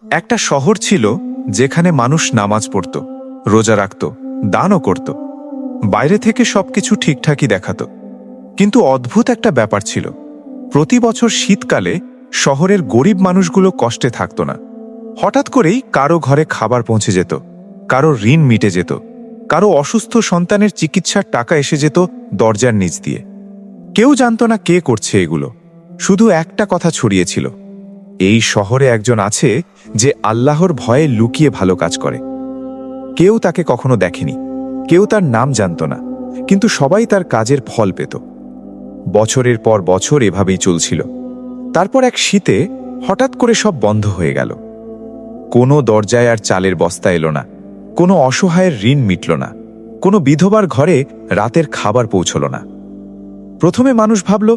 একটা শহর ছিল যেখানে মানুষ নামাজ পড়ত, রোজা রাখত, দানও করত। বাইরে থেকে সবকিছু ঠিকঠাকই দেখাত, কিন্তু অদ্ভুত একটা ব্যাপার ছিল। প্রতি বছর শীতকালে শহরের গরিব মানুষগুলো কষ্টে থাকত না। হঠাৎ করেই কারো ঘরে খাবার পৌঁছে যেত, কারো ঋণ মিটে যেত, কারো অসুস্থ সন্তানের চিকিৎসার টাকা এসে যেত দরজার নিচ দিয়ে। কেউ জানত না কে করছে এগুলো, শুধু একটা কথা ছড়িয়েছিল, এই শহরে একজন আছে যে আল্লাহর ভয়ে লুকিয়ে ভালো কাজ করে। কেউ তাকে কখনো দেখেনি, কেউ তার নাম জানত না, কিন্তু সবাই তার কাজের ফল পেত। বছরের পর বছর এভাবেই চলছিল। তারপর এক শীতে হঠাৎ করে সব বন্ধ হয়ে গেল। কোনো দরজায় আর চালের বস্তা এলো না, কোনো অসহায়ের ঋণ মিটল না, কোনো বিধবার ঘরে রাতের খাবার পৌঁছল না। প্রথমে মানুষ ভাবল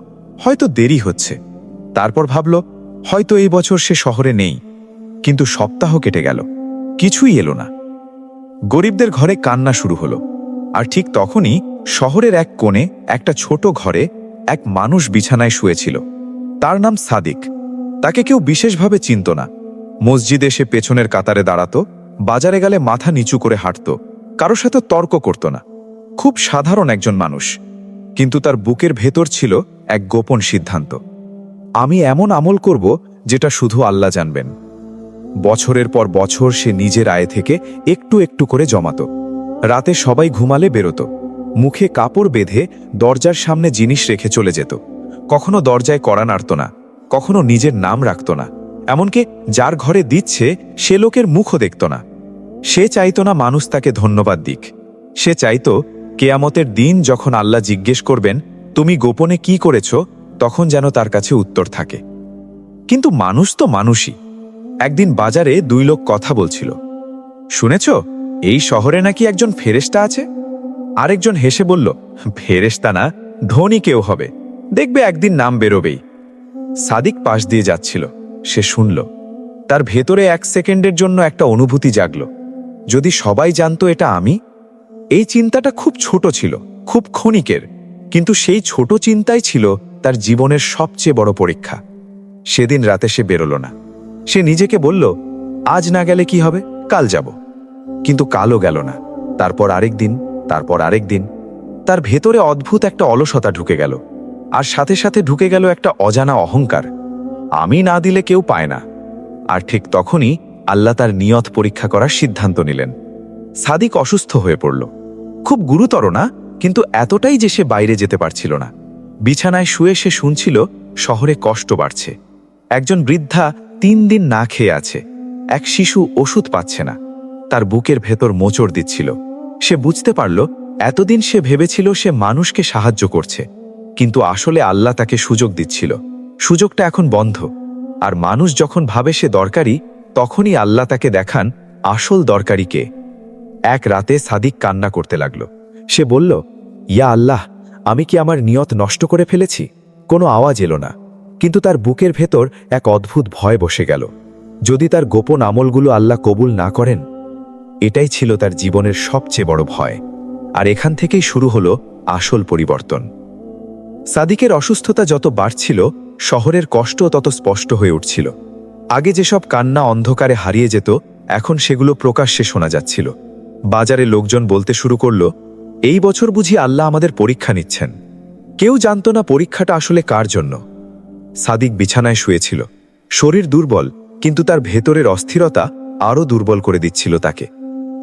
হয়তো দেরি হচ্ছে, তারপর ভাবল হয়তো এই বছর সে শহরে নেই। কিন্তু সপ্তাহ কেটে গেল, কিছুই এলো না। গরিবদের ঘরে কান্না শুরু হলো। আর ঠিক তখনই শহরের এক কোণে একটা ছোট ঘরে এক মানুষ বিছানায় শুয়েছিল। তার নাম সাদিক। তাকে কেউ বিশেষভাবে চিনত না। মসজিদে সে পেছনের কাতারে দাঁড়াতো, বাজারে গেলে মাথা নিচু করে হাঁটত, কারোর সাথে তর্ক করত না। খুব সাধারণ একজন মানুষ, কিন্তু তার বুকের ভেতর ছিল এক গোপন সিদ্ধান্ত, আমি এমন আমল করব যেটা শুধু আল্লাহ জানবেন। বছরের পর বছর সে নিজের আয় থেকে একটু একটু করে জমাত। রাতে সবাই ঘুমালে বেরোত, মুখে কাপড় বেঁধে দরজার সামনে জিনিস রেখে চলে যেত। কখনো দরজায় কড়া নাড়ত না, কখনো নিজের নাম রাখত না, এমনকি যার ঘরে দিচ্ছে সে লোকের মুখও দেখত না। সে চাইত না মানুষ তাকে ধন্যবাদ দিক। সে চাইত কেয়ামতের দিন যখন আল্লাহ জিজ্ঞেস করবেন তুমি গোপনে কি করেছ, তখন যেন তার কাছে উত্তর থাকে। কিন্তু মানুষ তো মানুষই। একদিন বাজারে দুই লোক কথা বলছিল, শুনেছ এই শহরে নাকি একজন ফেরেশতা আছে? আরেকজন হেসে বলল, ফেরেশতা না, ধনী কেউ হবে, দেখবে একদিন নাম বেরোবেই। সাদিক পাশ দিয়ে যাচ্ছিল, সে শুনল। তার ভেতরে এক সেকেন্ডের জন্য একটা অনুভূতি জাগল, যদি সবাই জানতো এটা আমি। এই চিন্তাটা খুব ছোট ছিল, খুব ক্ষণিকের, কিন্তু সেই ছোট চিন্তাই ছিল তার জীবনের সবচেয়ে বড় পরীক্ষা। সেদিন রাতে সে বেরোল না। সে নিজেকে বলল, আজ না গেলে কি হবে, কাল যাব। কিন্তু কালও গেল না। তারপর আরেক দিন, তারপর আরেক দিন। তার ভেতরে অদ্ভুত একটা অলসতা ঢুকে গেল, আর সাথে সাথে ঢুকে গেল একটা অজানা অহংকার, আমি না দিলে কেউ পায় না। আর ঠিক তখনই আল্লাহ তার নিয়ত পরীক্ষা করার সিদ্ধান্ত নিলেন। সাদিক অসুস্থ হয়ে পড়ল, খুব গুরুতর না, কিন্তু এতটাই যে সে বাইরে যেতে পারছিল না। বিছানায় শুয়ে সে শুনছিল শহরে কষ্ট বাড়ছে। একজন বৃদ্ধা 3 দিন না খেয়ে আছে, এক শিশু ওষুধ পাচ্ছে না, তার বুকের ভেতর মোচড় দিচ্ছিল। সে বুঝতে পারল এতদিন সে ভেবেছিল সে মানুষকে সাহায্য করছে, কিন্তু আসলে আল্লাহ তাকে সুযোগ দিচ্ছিল। সুযোগটা এখন বন্ধ, আর মানুষ যখন ভাবে সে দরকারি, তখনই আল্লাহ তাকে দেখান আসল দরকারি কে। এক রাতে সাদিক কান্না করতে লাগল। সে বলল, ইয়া আল্লাহ, আমি কি আমার নিয়ত নষ্ট করে ফেলেছি? কোনো আওয়াজ এলো না, কিন্তু তার বুকের ভেতর এক অদ্ভুত ভয় বসে গেল। যদি তার গোপন আমলগুলো আল্লাহ কবুল না করেন? এটাই ছিল তার জীবনের সবচেয়ে বড় ভয়। আর এখান থেকেই শুরু হলো আসল পরিবর্তন। সাদিকের অসুস্থতা যত বাড়ছিল, শহরের কষ্ট তত স্পষ্ট হয়ে উঠছিল। আগে যেসব কান্না অন্ধকারে হারিয়ে যেত, এখন সেগুলো প্রকাশ্যে শোনা যাচ্ছিল। বাজারে লোকজন বলতে শুরু করল, এই বছর বুঝি আল্লাহ আমাদের পরীক্ষা নিচ্ছেন। কেউ জানত না পরীক্ষাটা আসলে কার জন্য। সাদিক বিছানায় শুয়েছিল, শরীর দুর্বল, কিন্তু তার ভেতরের অস্থিরতা আরও দুর্বল করে দিচ্ছিল তাকে।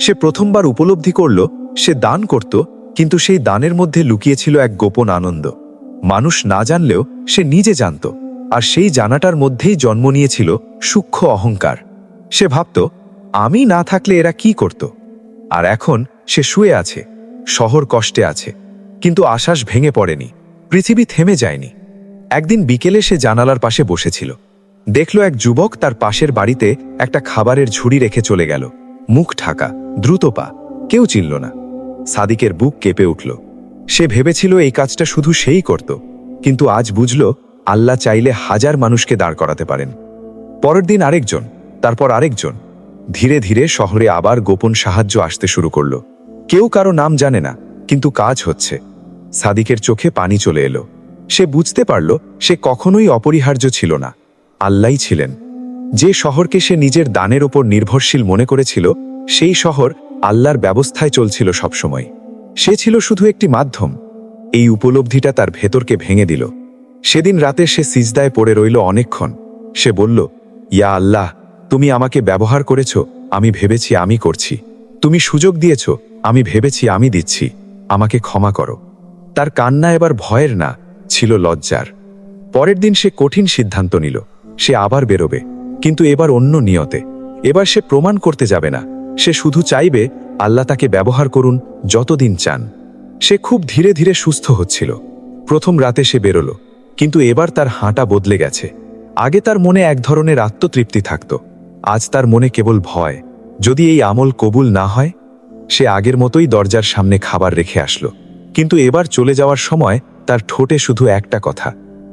সে প্রথমবার উপলব্ধি করল সে দান করত, কিন্তু সেই দানের মধ্যে লুকিয়েছিল এক গোপন আনন্দ। মানুষ না জানলেও সে নিজে জানত, আর সেই জানাটার মধ্যেই জন্ম নিয়েছিল সূক্ষ্ম অহংকার। সে ভাবত, আমি না থাকলে এরা কি করত? আর এখন সে শুয়ে আছে, শহর কষ্টে আছে, কিন্তু আশ্বাস ভেঙে পড়েনি, পৃথিবী থেমে যায়নি। একদিন বিকেলে সে জানালার পাশে বসেছিল, দেখল এক যুবক তার পাশের বাড়িতে একটা খাবারের ঝুড়ি রেখে চলে গেল, মুখ ঢাকা, দ্রুত পা, কেউ চিনল না। সাদিকের বুক কেঁপে উঠল। সে ভেবেছিল এই কাজটা শুধু সেই করত, কিন্তু আজ বুঝল আল্লাহ চাইলে হাজার মানুষকে দাঁড় করাতে পারেন। পরের দিন আরেকজন, তারপর আরেকজন। ধীরে ধীরে শহরে আবার গোপন সাহায্য আসতে শুরু করল। কেউ কারো নাম জানে না, কিন্তু কাজ হচ্ছে। সাদিকের চোখে পানি চলে এলো। সে বুঝতে পারল সে কখনোই অপরিহার্য ছিল না, আল্লাহই ছিলেন। যে শহরকে সে নিজের দানের ওপর নির্ভরশীল মনে করেছিল, সেই শহর আল্লাহর ব্যবস্থায় চলছিল সবসময়। সে ছিল শুধু একটি মাধ্যম। এই উপলব্ধিটা তার ভেতরকে ভেঙে দিল। সেদিন রাতে সে সিজদায় পড়ে রইল অনেকক্ষণ। সে বলল, ইয়া আল্লাহ, তুমি আমাকে ব্যবহার করেছ, আমি ভেবেছি আমি করছি। তুমি সুযোগ দিয়েছ, আমি ভেবেছি আমি দিচ্ছি। আমাকে ক্ষমা করো। তার কান্না এবার ভয়ের না, ছিল লজ্জার। পরের দিন সে কঠিন সিদ্ধান্ত নিল। সে আবার বেরোবে, কিন্তু এবার অন্য নিয়তে। এবার সে প্রমাণ করতে যাবে না। সে শুধু চাইবে আল্লাহ তাকে ব্যবহার করুন যতদিন চান। সে খুব ধীরে ধীরে সুস্থ হচ্ছিল। প্রথম রাতে সে বেরোল, কিন্তু এবার তার হাঁটা বদলে গেছে। আগে তার মনে এক ধরনের আত্মতৃপ্তি থাকত, আজ তার মনে কেবল ভয়। যদি এই আমল কবুল না হয়? সে আগের মতোই দরজার সামনে খাবার রেখে আসলো, কিন্তু এবার চলে যাওয়ার সময় তার ঠোঁটে শুধু একটা কথা,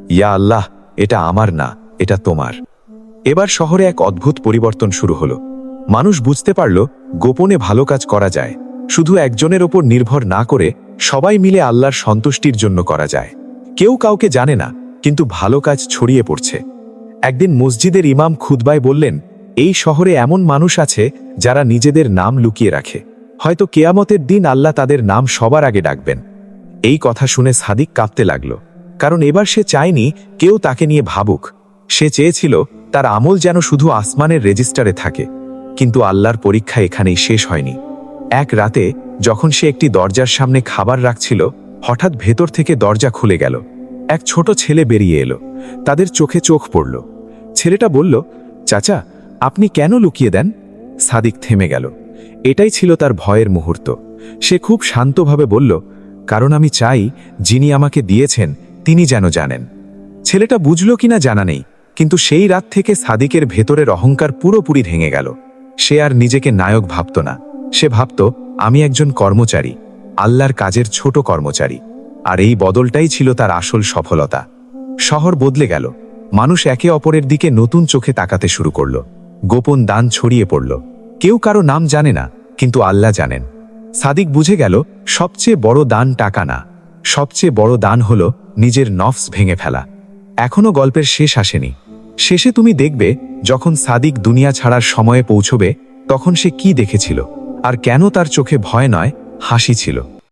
ইয়া আল্লাহ, এটা আমার না, এটা তোমার। এবার শহরে এক অদ্ভুত পরিবর্তন শুরু হলো। মানুষ বুঝতে পারল গোপনে ভালো কাজ করা যায়, শুধু একজনের ওপর নির্ভর না করে সবাই মিলে আল্লাহর সন্তুষ্টির জন্য করা যায়। কেউ কাউকে জানে না, কিন্তু ভালো কাজ ছড়িয়ে পড়ছে। একদিন মসজিদের ইমাম খুতবায় বললেন, এই শহরে এমন মানুষ আছে যারা নিজেদের নাম লুকিয়ে রাখে। হয়তো কেয়ামতের দিন আল্লাহ তাদের নাম সবার আগে ডাকবেন। এই কথা শুনে সাদিক কাঁপতে লাগল, কারণ এবার সে চায়নি কেউ তাকে নিয়ে ভাবুক। সে চেয়েছিল তার আমল যেন শুধু আসমানের রেজিস্টারে থাকে। কিন্তু আল্লাহর পরীক্ষা এখানেই শেষ হয়নি। এক রাতে যখন সে একটি দরজার সামনে খাবার রাখছিল, হঠাৎ ভেতর থেকে দরজা খুলে গেল। এক ছোট ছেলে বেরিয়ে এলো। তাদের চোখে চোখ পড়ল। ছেলেটা বলল, চাচা, আপনি কেন লুকিয়ে দেন? সাদিক থেমে গেল। এটাই ছিল তার ভয়ের মুহূর্ত। সে খুব শান্তভাবে বলল, কারণ আমি চাই যিনি আমাকে দিয়েছেন তিনি যেন জানেন। ছেলেটা বুঝল কিনা জানা নেই, কিন্তু সেই রাত থেকে সাদিকের ভেতরের অহংকার পুরোপুরি ভেঙে গেল। সে আর নিজেকে নায়ক ভাবত না। সে ভাবত, আমি একজন কর্মচারী, আল্লাহর কাজের ছোট কর্মচারী। আর এই বদলটাই ছিল তার আসল সফলতা। শহর বদলে গেল। মানুষ একে অপরের দিকে নতুন চোখে তাকাতে শুরু করল। গোপন দান ছড়িয়ে পড়ল। কেউ কারো নাম জানে না, কিন্তু আল্লাহ জানেন। সাদিক বুঝে গেল, সবচেয়ে বড় দান টাকা না, সবচেয়ে বড় দান হল নিজের নফস ভেঙে ফেলা। এখনো গল্পের শেষ আসেনি। শেষে তুমি দেখবে, যখন সাদিক দুনিয়া ছাড়ার সময়ে পৌঁছবে, তখন সে কি দেখেছিল, আর কেন তার চোখে ভয় নয়, হাসি ছিল।